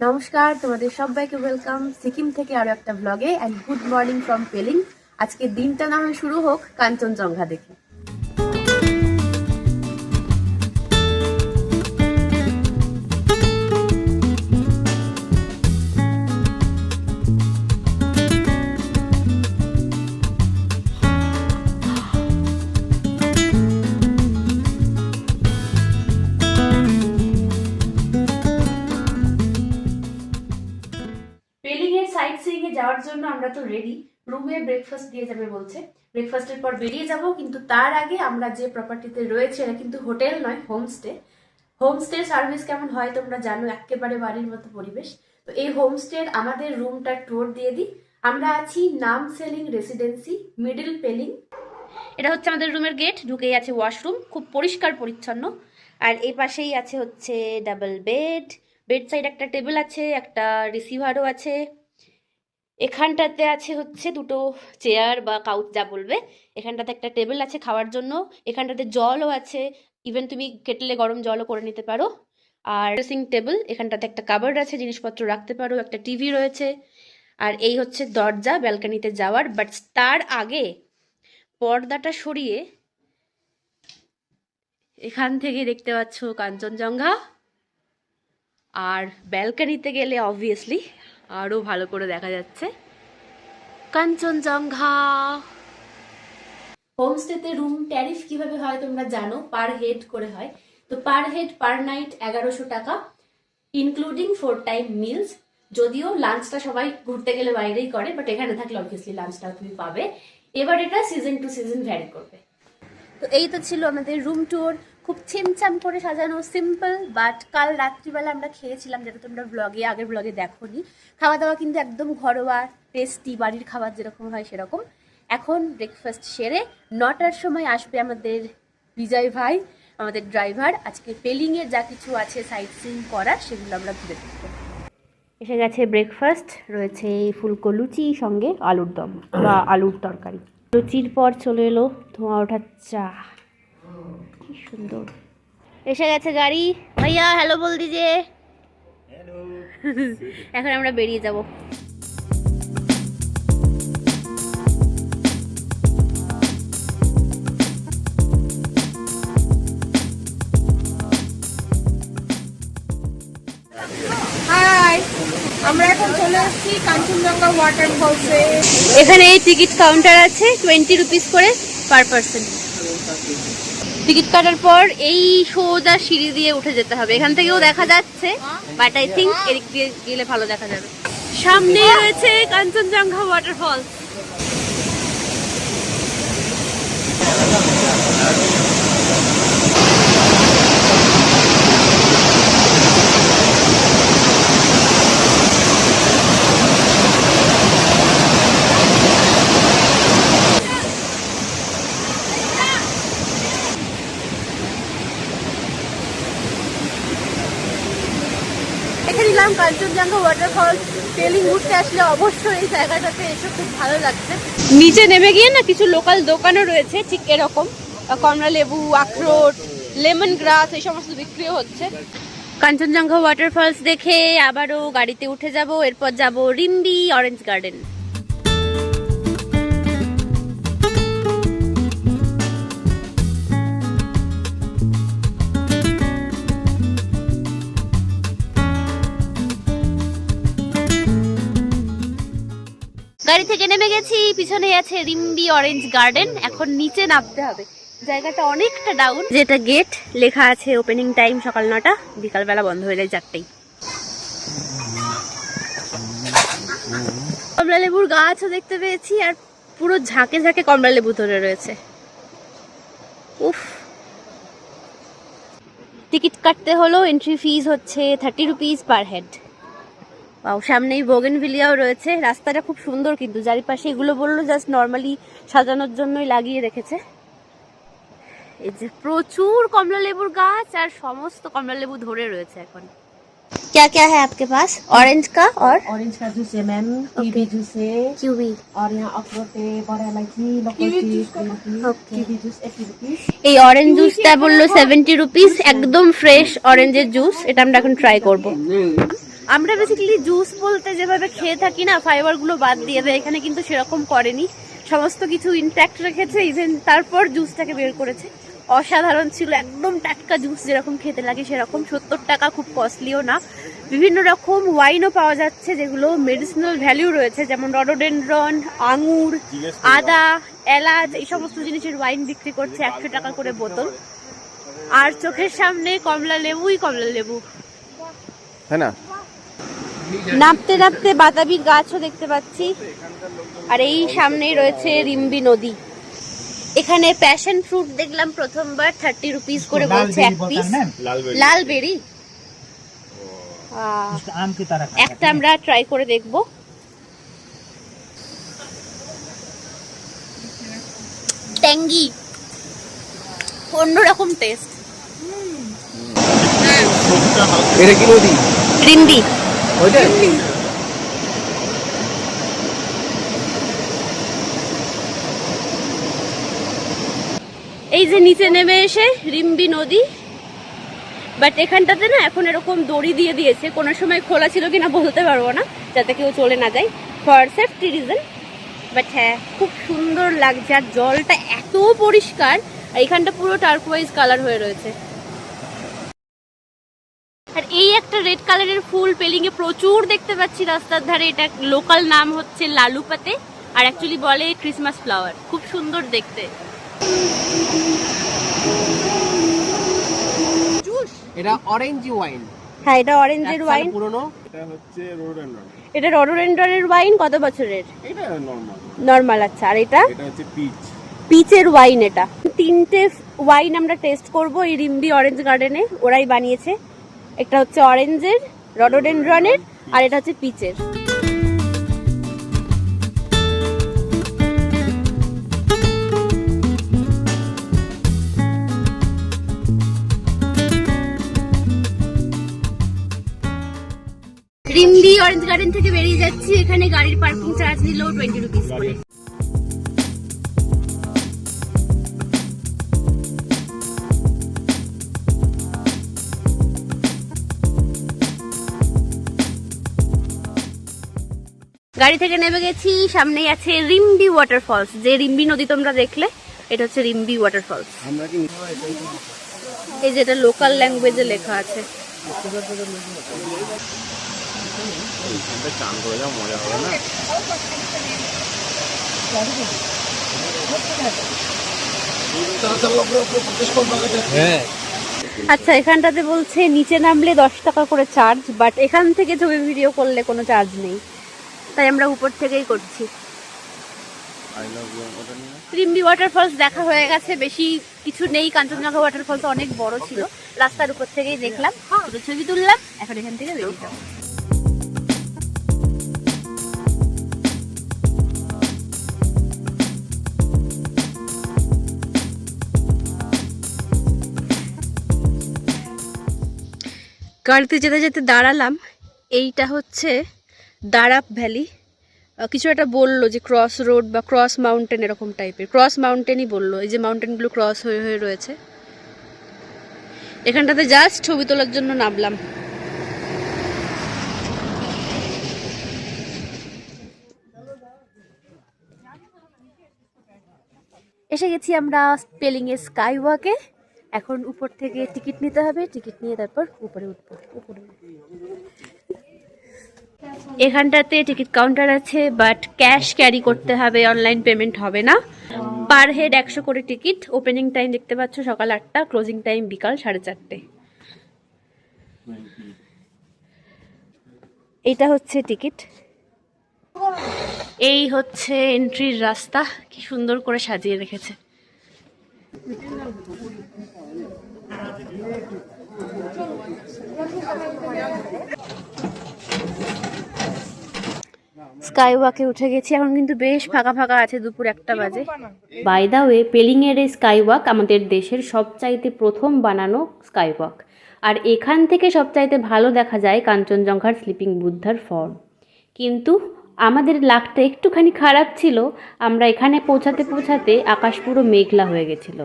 নমস্কার, তোমাদের সবাইকে ওয়েলকাম সিকিম থেকে আরো একটা ব্লগে and good morning from Pelling. আজকে দিনটা না হয় শুরু হোক কাঞ্চনজঙ্ঘা দেখে। সাইট সিইং এ যাওয়ার জন্য আমরা তো রেডি, রুমে ব্রেকফাস্ট দিয়ে যাবে বলছে। ব্রেকফাস্টের পর বেরিয়ে যাব, কিন্তু তার আগে আমরা যে প্রপার্টিতে রয়েছে এটা কিন্তু হোটেল নয়, হোমস্টে। হোমস্টে সার্ভিস কেমন হয় তোমরা জানো, একেবারে বাড়ির মতো পরিবেশ। তো এই হোমস্টের আমাদের রুমটা ট্যুর দিয়ে দিই। আমরা আছি নাম সেলিং রেসিডেন্সি, মিডল পেলিং। এটা হচ্ছে আমাদের রুমের গেট, ঢুকেই আছে ওয়াশরুম, খুব পরিষ্কার পরিচ্ছন্ন। আর এই পাশেই আছে হচ্ছে ডাবল বেড, বেড সাইড একটা টেবিল আছে, একটা রিসিভারও আছে। এখানটাতে আছে হচ্ছে দুটো চেয়ার বা কাউচ যা বলবে। এখানটাতে একটা টেবিল আছে খাওয়ার জন্য, এখানটাতে জলও আছে, ইভেন তুমি কেটলে গরম জলও করে নিতে পারো। আর ড্রেসিং টেবিল, এখানটাতে একটা কাবার্ড আছে, জিনিসপত্র রাখতে পারো, একটা টিভি রয়েছে। আর এই হচ্ছে দরজা ব্যালকনিতে যাওয়ার। বাট তার আগে পর্দাটা সরিয়ে এখান থেকে দেখতে পাচ্ছ কাঞ্চনজঙ্ঘা। আর ব্যালকনিতে গেলে অবভিয়াসলি আরো ভালো করে দেখা যাচ্ছে কাঞ্চনজঙ্ঘা। হোমস্টেতে রুম ট্যারিফ কিভাবে হয় তোমরা জানো, পার হেড করে হয়। তো পার হেড পার নাইট 1100 টাকা, ইনক্লুডিং 4 টাইম মিলস। যদিও লাঞ্চটা সবাই ঘুরতে গেলে বাইরেই করে, বাট এখানে থাকলে অবভিয়াসলি লাঞ্চটা তুমি পাবে। এবার এটা সিজন টু সিজন ভ্যারি করবে। তো এই তো ছিল আমাদের রুম ট্যুর, খুব ছিমছাম করে সাজানো, সিম্পল। বাট কাল রাত্রিবেলা আমরা খেয়েছিলাম, যেটা তোমরা আগের ব্লগে দেখোনি। খাওয়া দাওয়া কিন্তু একদম ঘরোয়া, টেস্টি, বাড়ির খাবার যেরকম হয় সেরকম। এখন ব্রেকফাস্ট সেরে 9টার সময় আসবে আমাদের বিজয় ভাই, আমাদের ড্রাইভার। আজকে পেলিংয়ে যা কিছু আছে সাইট সিইং করার, সেগুলো আমরা ঘুরে দেখব। এসে গেছে ব্রেকফাস্ট, রয়েছে ফুলকো লুচি, সঙ্গে আলুর দম বা আলুর তরকারি। লুচির পর চলে এলো ধোঁয়া ওঠার চা, কি সুন্দর। এসে গেছে গাড়ি, ভাইয়া হ্যালো বল দিজে। এখন আমরা বেরিয়ে যাব। আমরা এখন চলে এসেছি কাঞ্চনজঙ্ঘা ওয়াটারফলসে। এখানে এই টিকিট কাউন্টার আছে, 20 রুপিস করে পার পারসন। টিকিট কাটার পর এই সোজা সিঁড়ি দিয়ে উঠে যেতে হবে। এখান থেকেও দেখা যাচ্ছে, বাট আই থিঙ্ক এদিক দিয়ে গেলে ভালো দেখা যাবে। সামনেই রয়েছে কাঞ্চনজঙ্ঘা ওয়াটারফল। কাঞ্চনজঙ্ঘা ওয়াটারফল। পেলিং ঘুরতে আসলে অবশ্যই এই জায়গাটাতে এসে খুব ভালো লাগছে। নিচে নেমে গিয়ে না কিছু লোকাল দোকানও রয়েছে ঠিক এরকম, কমলা লেবু, আখরোট, লেমন গ্রাস, এই সমস্ত বিক্রিও হচ্ছে। কাঞ্চনজঙ্ঘা ওয়াটারফলস দেখে আবারও গাড়িতে উঠে যাব, এরপর যাব রিম্বি অরেঞ্জ গার্ডেন। গাড়ি থেকে নেমে গেছি, পিছনে আছে রিম্বি অরেঞ্জ গার্ডেন। এখন নিচে নামতে হবে, জায়গাটা অনেকটা ডাউন। যেটা গেট লেখা আছে ওপেনিং টাইম সকাল 9টা, বিকালবেলা বন্ধ হয়ে যায় 4টায়। কমলা লেবুর গাছও দেখতে পেয়েছি, আর পুরো ঝাঁকে ঝাঁকে কমলা লেবু ধরে রয়েছে। উফ, টিকিট কাটতে হলো। এন্ট্রি ফিস হচ্ছে 30 রুপিস পার হেড। সামনেই বোগেনভিলিয়াও রয়েছে। রাস্তাটা খুব সুন্দর, কিন্তু চারিপাশে এগুলো বললো জাস্ট নর্মালি সাজানোর জন্যই লাগিয়ে রেখেছে। এই যে প্রচুর কমলা লেবুর গাছ, আর সমস্ত কমলা লেবু ধরে রয়েছে এখন। क्या क्या है आपके पास? ऑरेंज का और ऑरेंज का जूस है मैम, कीवी जूस है, কিউই। और यहाँ अखरोट है, बड़ा इलायची, कीवी जूस 80 रुपीस। এই অরেঞ্জ জুসটা বললো 70 রুপিস, একদম ফ্রেশ অরেঞ্জের জুস। এটা আমরা এখন ট্রাই করব। আমরা বেসিক্যালি জুস বলতে যেভাবে খেয়ে থাকি না, ফাইবারগুলো বাদ দিয়ে দেয়, এখানে কিন্তু সেরকম করেনি, সমস্ত কিছু ইনট্যাক্ট রেখেছে, ইভেন তারপর জুসটাকে বের করেছে। অসাধারণ ছিল, একদম টাটকা জুস যেরকম খেতে লাগে সেরকম। 70 টাকা, খুব কস্টলিও না। বিভিন্ন রকম ওয়াইনও পাওয়া যাচ্ছে যেগুলো মেডিসিনাল ভ্যালু রয়েছে, যেমন রডোডেনড্রন, আঙুর, আদা, এলাচ, এই সমস্ত জিনিসের ওয়াইন বিক্রি করছে 100 টাকা করে বোতল। আর চোখের সামনে কমলা লেবুই কমলা লেবু, হ্যাঁ না? নামতে নামতে বাতাবির গাছও দেখতে পাচ্ছি। আর এই সামনেই রয়েছে রিম্বি নদী। এখানে প্যাশন ফ্রুট দেখলাম প্রথমবার, 30 রুপিস করে বলছে এক পিস। লাল বেরি, একটা আমরা ট্রাই করে দেখব। ট্যাঙ্গি, অন্যরকম টেস্ট। এটা কি নদী? রিম্বি। ওইটা এই যে নিচে নেমে এসে রিম্বি নদী, বাট এখানটাতে না এখন এরকম দড়ি দিয়ে দিয়েছে, কোনো সময় খোলা ছিল কিনা বলতে পারবো না, যাতে কেউ চলে না যায়, ফর সেফটি রিজন। বাট হ্যাঁ, খুব সুন্দর লাগছে, আর জলটা এত পরিষ্কার, আর এখানটা পুরো টার্কোয়াইজ কালার হয়ে রয়েছে। আর এই একটা রেড কালারের ফুল পেলিং এ প্রচুর দেখতে পাচ্ছি রাস্তার ধারে, এটা লোকাল নাম হচ্ছে লালুপাতে, আর অ্যাকচুয়ালি বলে ক্রিসমাস ফ্লাওয়ার, খুব সুন্দর দেখতে। এটা অরেঞ্জ ওয়াইন। হ্যাঁ, এটা অরেঞ্জের ওয়াইন, পুরনো। এটা হচ্ছে রোডোডেনড্রন। এটা রডোডেনড্রনের ওয়াইন। কত বছরের? এটা নরমাল। নরমাল, আচ্ছা। আর এটা হচ্ছে পিচ। পিচের ওয়াইন। এটা তিনটে ওয়াইন আমরা টেস্ট করব এই রিম্বি অরেঞ্জ গার্ডেনে, ওরাই বানিয়েছে। একটা হচ্ছে অরেঞ্জের, রডোডেনড্রনের, আর এটা হচ্ছে পিচের। রিম্বি অরেঞ্জ গার্ডেন থেকে বেরিয়ে যাচ্ছি, এখানে গাড়ির পার্কিং চার্জ নিল 20 রুপিস করে। গাড়ি থেকে নেমে গেছি, সামনেই আছে রিম্বি ওয়াটারফলস। যে রিম্বি নদী তোমরা দেখলে, এটা হচ্ছে রিম্বি ওয়াটারফলস। আমরা কি এই যেটা লোকাল ল্যাঙ্গুয়েজে লেখা আছে। চান করে যাও, মজা হবে না? হ্যাঁ। আচ্ছা, এখানটাতে বলছে নিচে নামলে 10 টাকা করে চার্জ, বাট এখান থেকে ছবি ভিডিও করলে কোনো চার্জ নেই, তাই আমরা উপর থেকেই করছি। রিম্বি ওয়াটারফলস দেখা হয়ে গেছে, বেশি কিছু নেই। কাঞ্চনজঙ্ঘা ওয়াটারফলস অনেক বড় ছিল, রাস্তার উপর থেকেই দেখলাম, শুধু ছবি তুললাম, এখন এখান থেকে বেরিয়ে যাবো। গাড়িতে যেতে যেতে দাঁড়ালাম, এইটা হচ্ছে দারাপ ভ্যালি। কিছু একটা বললো যে ক্রস রোড বা ক্রস মাউন্টেন, এরকম টাইপের। ক্রস মাউন্টেনই বললো, এই যে মাউন্টেনগুলো ক্রস হয়ে হয়ে রয়েছে। এখানটাতে জাস্ট ছবি তোলার জন্য নামলাম। এসে গেছি আমরা পেলিং এর স্কাই ওয়াকে। এখন উপর থেকে টিকিট নিতে হবে, টিকিট নিয়ে তারপর উপরে উঠবো। এখানটাতে টিকিট কাউন্টার আছে, বাট ক্যাশ ক্যারি করতে হবে, অনলাইন পেমেন্ট হবে না। পার হেড 100 করে টিকিট। ওপেনিং টাইম দেখতে পাচ্ছ সকাল 8টা, ক্লোজিং টাইম বিকাল 4:30। এইটা হচ্ছে টিকিট, এই হচ্ছে এন্ট্রির রাস্তা, কি সুন্দর করে সাজিয়ে রেখেছে। স্কাই ওয়াকে উঠে গেছি, এখন কিন্তু বেশ ফাঁকা ফাঁকা আছে, দুপুর 1টা বাজে। বাই দা ওয়ে, পেলিং এর এই স্কাই ওয়াক আমাদের দেশের সবচাইতে প্রথম বানানো স্কাই ওয়াক, আর এখান থেকে সবচাইতে ভালো দেখা যায় কাঞ্চনজঙ্ঘার স্লিপিং বুদ্ধার ফর্ম। কিন্তু আমাদের লাকটা একটুখানি খারাপ ছিল, আমরা এখানে পৌঁছাতে পৌঁছাতে আকাশ পুরো মেঘলা হয়ে গেছিল।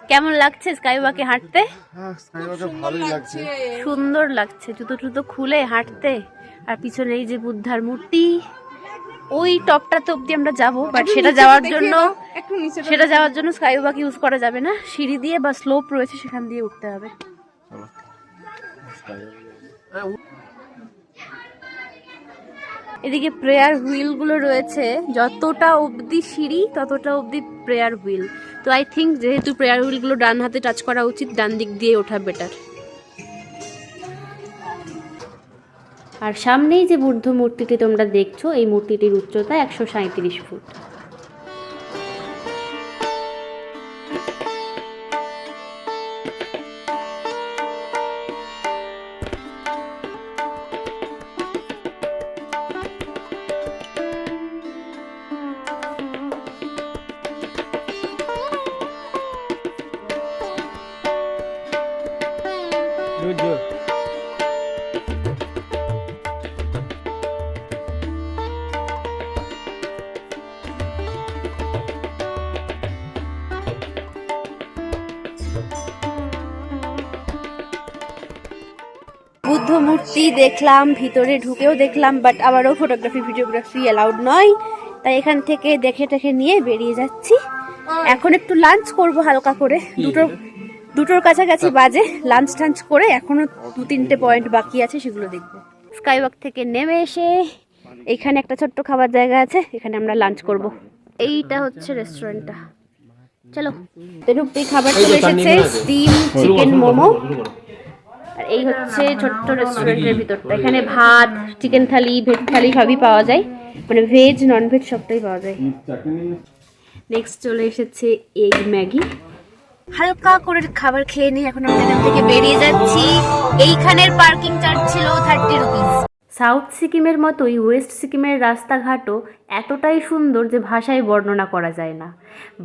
কেমন লাগছে স্কাইওয়াকে হাঁটতে? হ্যাঁ, স্কাইওয়াকে ভালোই লাগছে। সুন্দর লাগছে জুতো টুতো খুলে হাঁটতে। আর পিছনে এই যে বুদ্ধার মূর্তি, ওই টপটাতে অব্দি আমরা যাবো, বাট সেটা যাওয়ার জন্য স্কাইওয়াক ইউজ করা যাবে না, সিঁড়ি দিয়ে বা স্লোপ রয়েছে সেখান দিয়ে উঠতে হবে। এদিকে প্রেয়ার হুইল গুলো রয়েছে, যতটা অবধি সিঁড়ি ততটা অবধি প্রেয়ার হুইল। তো আই থিঙ্ক যেহেতু প্রেয়ার হুইল গুলো ডান হাতে টাচ করা উচিত, ডান দিক দিয়ে ওঠা বেটার। আর সামনেই যে বুদ্ধ মূর্তিটি তোমরা দেখছো, এই মূর্তিটির উচ্চতা 137 ফুট। বুদ্ধ মূর্তি দেখলাম, ভিতরে ঢুকেও দেখলাম, বাট আবারও ফটোগ্রাফি ভিডিওগ্রাফি অ্যালাউড নয়, তাই এখান থেকে দেখে নিয়ে বেরিয়ে যাচ্ছি। এখন একটু লাঞ্চ করব হালকা করে, দুটোর কাছাকাছি বাজে। লাঞ্চ টাঞ্চ করে এখনো 2-3টে পয়েন্ট বাকি আছে, সেগুলো দেখবো। স্কাইওয়াক থেকে নেমে এসে এইখানে একটা ছোট্ট খাবার জায়গা আছে, এখানে আমরা লাঞ্চ করব। এইটা হচ্ছে রেস্টুরেন্টটা, চলো। ঢুকতেই খাবার চলে এসেছে, স্টিম চিকেন মোমো। আর এই হচ্ছে ছোট্ট রেস্টুরেন্টের ভিতরটা। এখানে ভাত, চিকেন থালি, ভেজ থালি সবই পাওয়া যায়, মানে ভেজ নন ভেজ সবটাই পাওয়া যায়। নেক্সট চলে এসেছে এগ ম্যাগি। হালকা করে খাবার খেয়ে নিই, এখন আমরা এখান থেকে বেরিয়ে যাচ্ছি। এইখানের পার্কিং চার্জ ছিল 30 রুপিস। সাউথ সিকিমের মতোই ওয়েস্ট সিকিমের রাস্তাঘাটও এতটাই সুন্দর যে ভাষায় বর্ণনা করা যায় না।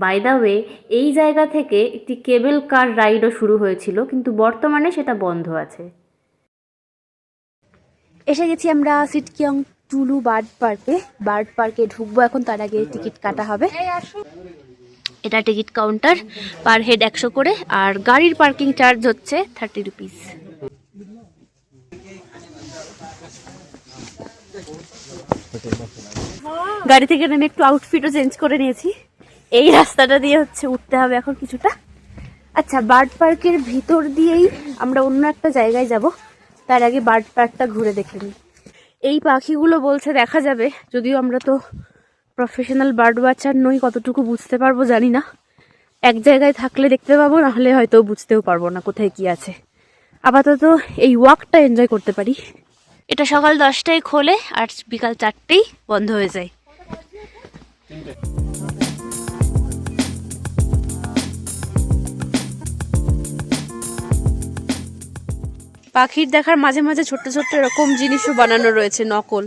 বাই দ্য ওয়ে, এই জায়গা থেকে একটি কেবল কার রাইডও শুরু হয়েছিল, কিন্তু বর্তমানে সেটা বন্ধ আছে। এসে গেছি আমরা সিটকিয়ং টুলু বার্ড পার্কে। বার্ড পার্কে ঢুকবো এখন, তার আগে টিকিট কাটা হবে। এটা টিকিট কাউন্টার, পার হেড 100 করে, আর গাড়ির পার্কিং চার্জ হচ্ছে 30 রুপিস। গাড়ি থেকে নেমে একটু আউটফিটও চেঞ্জ করে নিয়েছি। এই রাস্তাটা দিয়ে হচ্ছে উঠতে হবে এখন কিছুটা। আচ্ছা, বার্ড পার্কের ভিতর দিয়েই আমরা অন্য একটা জায়গায় যাব, তার আগে বার্ড পার্কটা ঘুরে দেখে নিই। এই পাখিগুলো বলছে দেখা যাবে, যদিও আমরা তো প্রফেশনাল বার্ড ওয়াচার নই, কতটুকু বুঝতে পারবো জানি না। এক জায়গায় থাকলে দেখতে পাবো, নাহলে হয়তো বুঝতেও পারবো না কোথায় কি আছে। আপাতত এই ওয়াকটা এনজয় করতে পারি। এটা সকাল 10টায় খোলে আর বিকাল 4টেই বন্ধ হয়ে যায়। পাখির দেখার মাঝে মাঝে ছোট্ট ছোট্ট এরকম জিনিসও বানানো রয়েছে, নকল।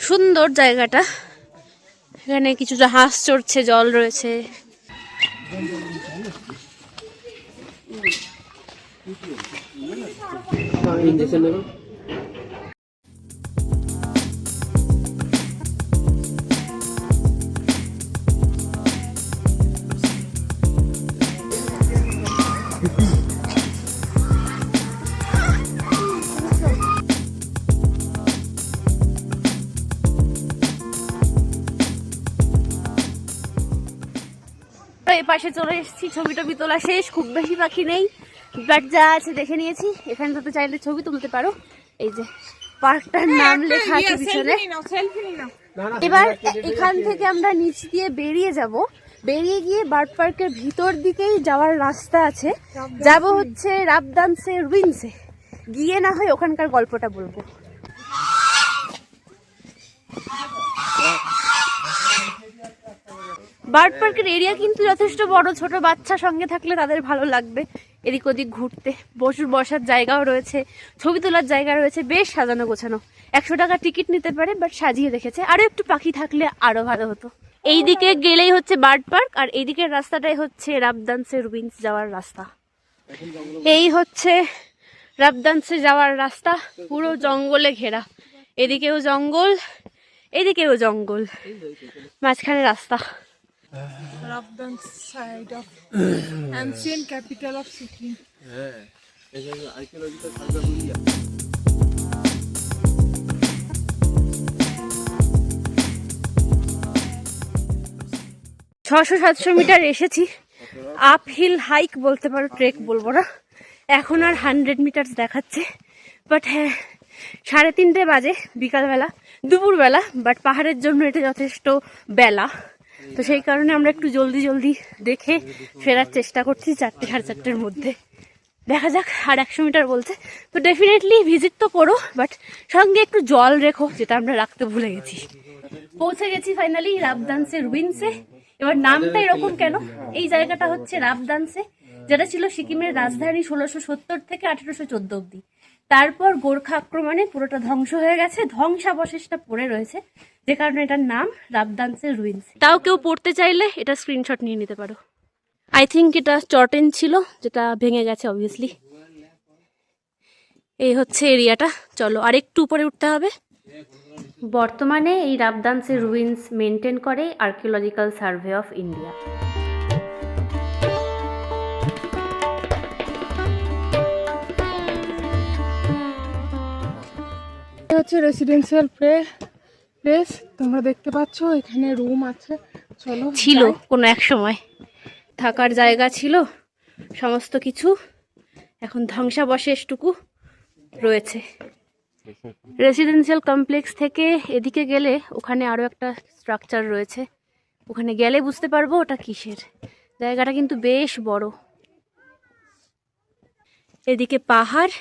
সুন্দর জায়গাটা। এখানে কিছুটা হাঁস চড়ছে, জল রয়েছে। এই পাশে চলে এসেছি, ছবি টবি তোলা শেষ, খুব বেশি পাখি নেই, বাট যা আছে দেখে নিয়েছি। এখানে তো চাইলে ছবি তুলতে পারো। এই যে পার্কটার নাম লেখা আছে পিছনে। এবার এখান থেকে আমরা নিচ দিয়ে বেরিয়ে যাব, বেরিয়ে গিয়ে বার্ড পার্কের ভিতর দিকেই যাওয়ার রাস্তা আছে। যাব হচ্ছে রাবদানসে রুইন্সে, গিয়ে না হয় ওখানকার গল্পটা বলবো। বার্ড পার্কের এরিয়া কিন্তু যথেষ্ট বড়, ছোট বাচ্চা সঙ্গে থাকলে তাদের ভালো লাগবে। এদিক ওদিক ঘুরতে বসার জায়গাও রয়েছে, ছবি তোলার জায়গা রয়েছে, বেশ সাজানো গোছানো। 100 টাকা টিকিট নিতে পারে, বাট সাজিয়ে রেখেছে। আরো একটু পাখি থাকলে আরো ভালো হতো। এইদিকে গেলেই হচ্ছে বার্ড পার্ক, আর এইদিকের রাস্তাটাই হচ্ছে রাবদানসে রুইন্স যাওয়ার রাস্তা। এই হচ্ছে রাবদানসে যাওয়ার রাস্তা, পুরো জঙ্গলে ঘেরা। এদিকেও জঙ্গল, এদিকেও জঙ্গল, মাঝখানে রাস্তা। Rabdan side of ancient capital of Sikkim. হ্যাঁ এখানে আর্কিওলজিক্যাল সার্ভে আছে। 600-700 মিটার এসেছি। আপহিল হাইক বলতে পারো, ট্রেক বলবো না। এখন আর 100 মিটার দেখাচ্ছে, বাট হ্যাঁ 3:30 বাজে বিকালবেলা, দুপুরবেলা, বাট পাহাড়ের জন্য এটা যথেষ্ট বেলা। তো সেই কারণে আমরা একটু জলদি জলদি দেখে ফেরার চেষ্টা করছি 4-4:30 মধ্যে। দেখা যাক, আর 100 মিটার বলছে, তো ডেফিনেটলি ভিজিট তো করো, বাট সঙ্গে একটু জল রেখো, যেটা আমরা রাখতে ভুলে গেছি। পৌঁছে গেছি ফাইনালি রাবদান্সে রুইন্সে। এবার নামটা এরকম কেন? এই জায়গাটা হচ্ছে রাবদান্সে, যেটা ছিল সিকিমের রাজধানী 1670 থেকে 1814 অব্দি। তারপর গোর্খা আক্রমণে পুরোটা ধ্বংস হয়ে গেছে, ধ্বংসাবশেষটা পড়ে রয়েছে, যে কারণে এটার নাম রাবদান্সের রুইন্স। তাও কেউ পড়তে চাইলে এটা স্ক্রিনশট নিয়ে নিতে পারো। আই থিঙ্ক এটা চটেন ছিল, যেটা ভেঙে গেছে অবভিয়াসলি। এই হচ্ছে এরিয়াটা। চলো আর একটু উপরে উঠতে হবে। বর্তমানে এই রাবদান্সের রুইন্স মেনটেন করে আর্কিওলজিক্যাল সার্ভে অফ ইন্ডিয়া। এটা হচ্ছে রেসিডেন্সিয়াল প্লেস, তোমরা দেখতে পাচ্ছ এখানে রুম আছে। চলো ছিল কোনো এক সময় থাকার জায়গা ছিল, সমস্ত কিছু এখন ধ্বংসাবশেষটুকু রয়েছে। রেসিডেন্সিয়াল কমপ্লেক্স থেকে এদিকে গেলে ওখানে আরো একটা স্ট্রাকচার রয়েছে, ওখানে গেলে বুঝতে পারবো ওটা কিসের। জায়গাটা কিন্তু বেশ বড়, এদিকে পাহাড়,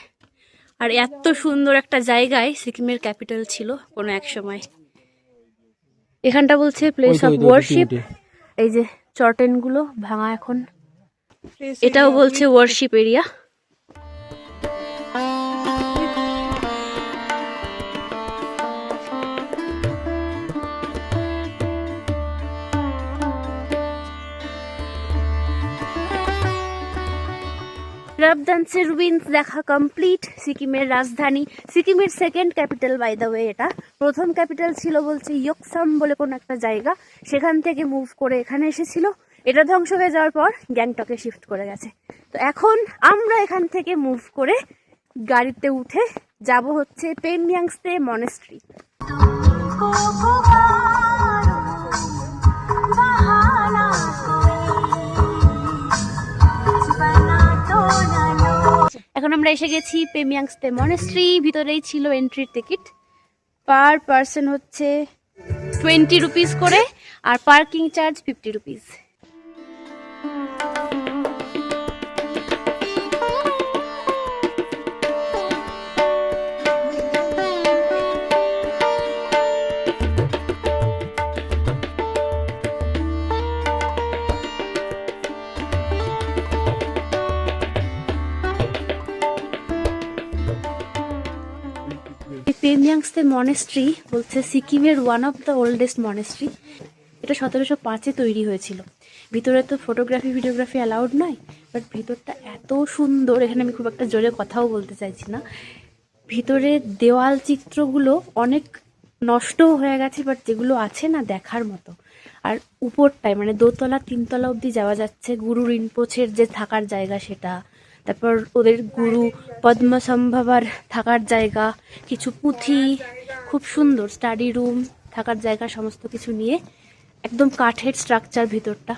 আর এত সুন্দর একটা জায়গায় সিকিমের ক্যাপিটাল ছিল কোনো এক সময়। এখানটা বলছে প্লেস অফ ওয়ারশিপ। এই যে চটেনগুলো ভাঙা এখন, এটাও বলছে ওয়ারশিপ এরিয়া। রাবদান্সের রুইন্স দেখা কমপ্লিট। সিকিমের রাজধানী, সিকিমের second capital by the way. এটা প্রথম ক্যাপিটাল ছিল বলছে ইয়োকসাম বলে কোন একটা জায়গা, সেখান থেকে মুভ করে এখানে এসেছিল। এটা ধ্বংস হয়ে যাওয়ার পর গ্যাংটকে শিফট করে গেছে। তো এখন আমরা এখান থেকে মুভ করে গাড়িতে উঠে যাব হচ্ছে পেময়াংস্তে মনেস্ট্রি। এখন আমরা এসে গেছি পেময়াংস্তে মনেস্ট্রি। ভিতরেই ছিল এন্ট্রির টিকিট, পার পার্সন হচ্ছে 20 রুপিস করে, আর পার্কিং চার্জ 50 রুপিস। পেময়াংস্তে মনেস্ট্রি বলছে সিকিমের one of the oldest monastery. এটা 1705-এ তৈরি হয়েছিল। ভিতরে তো ফটোগ্রাফি ভিডিওগ্রাফি অ্যালাউড নয়, বাট ভিতরটা এত সুন্দর, এখানে আমি খুব একটা জোরে কথাও বলতে চাইছি না। ভিতরে দেওয়াল চিত্রগুলো অনেক নষ্টও হয়ে গেছে, বাট যেগুলো আছে না দেখার মতো। আর উপরটায় মানে 2তলা 3তলা অবধি যাওয়া যাচ্ছে। গুরু রিনপোছের যে থাকার জায়গা সেটা, তারপর ওদের গুরু পদ্মসম্ভবার থাকার জায়গা, কিছু পুঁথি, খুব সুন্দর স্টাডি রুম, থাকার জায়গা, সমস্ত কিছু নিয়ে একদম কাঠের স্ট্রাকচার ভিতরটা।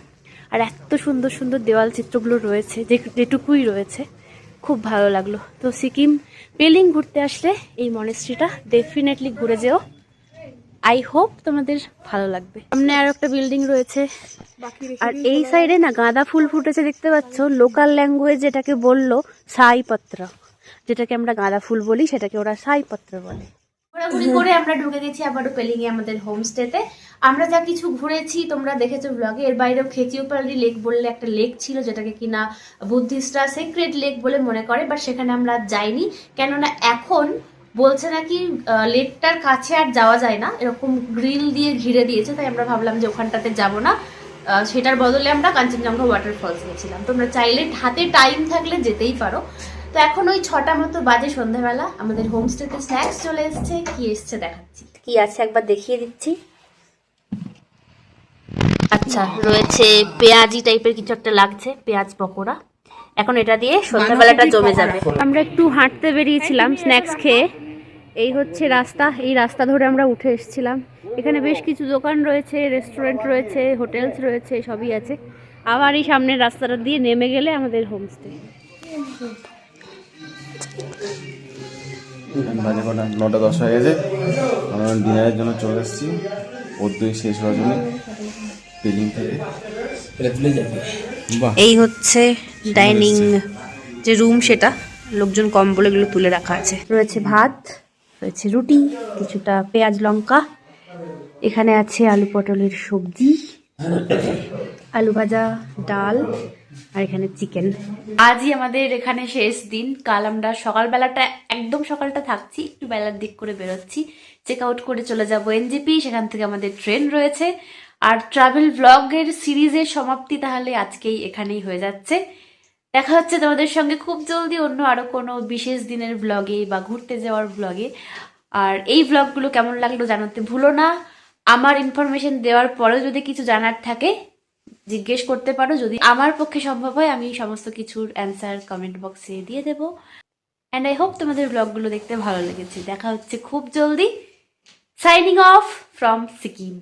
আর এত সুন্দর সুন্দর দেওয়াল চিত্রগুলো রয়েছে, যেটুকুই রয়েছে খুব ভালো লাগলো। তো সিকিম পেলিং ঘুরতে আসলে এই মনেস্ট্রিটা ডেফিনেটলি ঘুরে যেও। আই হোপ তোমাদের ভালো লাগবে। সামনে আর একটা বিল্ডিং রয়েছে, আর এই সাইডে না গাঁদা ফুল ফুটেছে দেখতে পাচ্ছ। লোকাল ল্যাঙ্গুয়েজ এটাকে বললো সাইপত্র, যেটাকে আমরা গাঁদা ফুল বলি সেটাকে ওরা সাইপত্র বলে। ঘোরাঘুরি করে আমরা ঢুকে গেছি আবারও পেলিং এ আমাদের হোমস্টেতে। আমরা যা কিছু ঘুরেছি তোমরা দেখেছো ব্লগে। এর বাইরেও খেচিওপালি লেক বললে একটা লেক ছিল, যেটাকে কিনা বুদ্ধিস্টরা সেক্রেট লেক বলে মনে করে, বাট সেখানে আমরা যাইনি, কেননা এখন বলছে নাকি লেকটার কাছে আর যাওয়া যায় না, এরকম গ্রিল দিয়ে ঘিরে দিয়েছে। তাই আমরা ভাবলাম যে ওখানটাতে যাবো না, সেটার বদলে আমরা কাঞ্চনজঙ্ঘা ওয়াটারফলস গেছিলাম। তোমরা চাইলে হাতে টাইম থাকলে যেতেই পারো। তো এখন ওই 6টা মতো বাজে সন্ধ্যাবেলা, আমাদের হোমস্টেতে স্ন্যাক্স চলে এসছে। কি এসছে দেখাচ্ছি, কি আছে একবার দেখিয়ে দিচ্ছি। আচ্ছা, আচ্ছা রয়েছে পেঁয়াজি টাইপের কিছু একটা লাগছে, পেঁয়াজ পকোড়া। এখন এটা দিয়ে সন্ধ্যাবেলাটা জমে যাবে। আমরা একটু হাঁটতে বেরিয়েছিলাম স্ন্যাক্স খেয়ে। এই হচ্ছে রাস্তা, এই রাস্তা ধরে আমরা উঠে এসেছিলাম। এখানে বেশ কিছু দোকান রয়েছে, রেস্টুরেন্ট রয়েছে, হোটেলস রয়েছে, সবই আছে। আবার এই সামনের রাস্তাটা দিয়ে নেমে গেলে আমাদের হোমস্টে। বাজে কটা 9:10 হয়ে গেছে। আমরা ডিনারের জন্য চলে এসেছি, ওর শেষ হওয়ার জন্য পেলিং থেকে। বাহ, এই হচ্ছে ডাইনিং যে রুম, সেটা লোকজন কম বলে এগুলো তুলে রাখা আছে। রয়েছে ভাত, রয়েছে রুটি, কিছুটা পেঁয়াজ লঙ্কা, এখানে আছে আলু পটলের সবজি, আলু ভাজা, ডাল, আর এখানে চিকেন। আজই আমাদের এখানে শেষ দিন। কাল আমরা সকালবেলাটা একদম সকালটা থাকছি, একটু বেলার দিক করে বেরোচ্ছি, চেক আউট করে চলে যাব এনজেপি, সেখান থেকে আমাদের ট্রেন রয়েছে। আর ট্রাভেল ব্লগের সিরিজের সমাপ্তি তাহলে আজকেই এখানেই হয়ে যাচ্ছে। দেখা হচ্ছে তোমাদের সঙ্গে খুব জলদি অন্য আরো কোনো বিশেষ দিনের ব্লগে বা ঘুরতে যাওয়ার ব্লগে। আর এই ব্লগগুলো কেমন লাগলো জানাতে ভুলো না। আমার ইনফরমেশন দেওয়ার পরেও যদি কিছু জানার থাকে জিজ্ঞেস করতে পারো, যদি আমার পক্ষে সম্ভব হয় আমি সমস্ত কিছুর অ্যান্সার কমেন্ট বক্সে দিয়ে দেবো। অ্যান্ড আই হোপ তোমাদের ব্লগগুলো দেখতে ভালো লেগেছে। দেখা হচ্ছে খুব জলদি। Signing off from Sikkim.